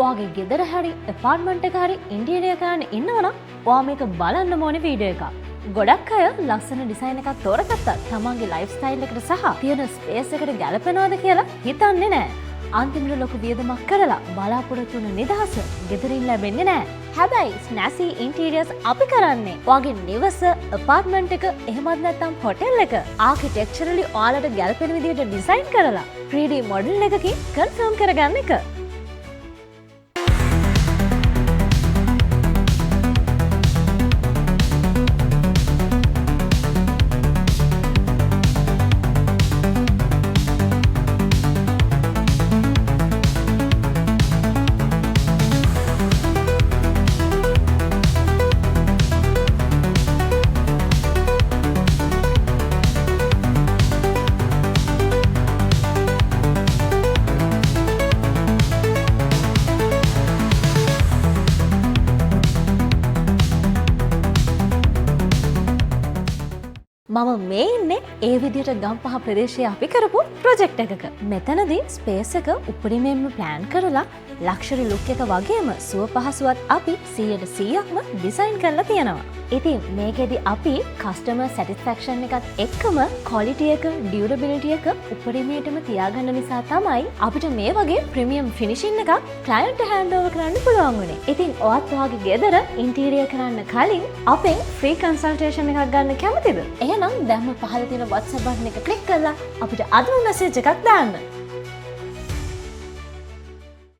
ඔයාගේ ගෙදර හරි ඇපාර්ට්මන්ට් එක හරි ඉන්ටීරියර් කරන්න ඉන්නවනම් ඔයා මේක බලන්න ඕනේ වීඩියෝ එකක්. ගොඩක් අය ලස්සන ඩිසයින් එකක් තෝරගත්තා තමන්ගේ ලයිෆ් ස්ටයිල් එකට සහ තියෙන ස්පේස් එකට ගැලපෙනවද කියලා හිතන්නේ නැහැ. අන්තිමට ලොකු වියදමක් කරලා බලාපොරොත්තු වෙන නිදහස ගෙදරින් ලැබෙන්නේ නැහැ. හැබැයි ස්නැසි ඉන්ටීරියර්ස් අපි කරන්නේ ඔයාගේ නිවස, ඇපාර්ට්මන්ට් එක, එහෙමත් නැත්නම් හොටෙල් එක ආකිටෙක්චරලි ඔයාලට ගැලපෙන විදිහට ඩිසයින් කරලා 3D මොඩල් එකකින් කන්ෆර්ම් කරගන්න එක. මම මේ ඉන්නේ ඒ විදිහට ගම්පහ ප්‍රදේශයේ අපි කරපු ප්‍රොජෙක්ට් එකක. මෙතනදී ස්පේස් එක උපරිමයෙන්ම ප්ලෑන් කරලා ලක්ෂරි ලුක් එක වගේම සුව පහසුවත් අපි 100%ක්ම ඩිසයින් කරලා තියෙනවා. ඉතින් මේකෙදි අපි කස්ටමර් සැටිස්ෆැක්ෂන් එකත් එක්කම ක්වොලිටි එක, ඩියුරබිලිටි එක උපරිමයටම තියාගන්න නිසා තමයි අපිට මේ වගේ ප්‍රීමියම් ෆිනිෂින් එකක් ක්ලයන්ට් හෑන්ඩ් ඕවර් කරන්න පුළුවන් වුණේ. ඉතින් ඔයත් ඔයාගේ ගෙදර ඉන්ටීරියර් කරන්න කලින් අපෙන් ෆ්‍රී කන්සල්ටේෂන් එකක් ගන්න කැමතිද? එහෙනම් දැන්ම පහළ තියෙන WhatsApp බටන් එක ක්ලික් කරලා අපිට අදම මැසේජ් එකක් දාන්න.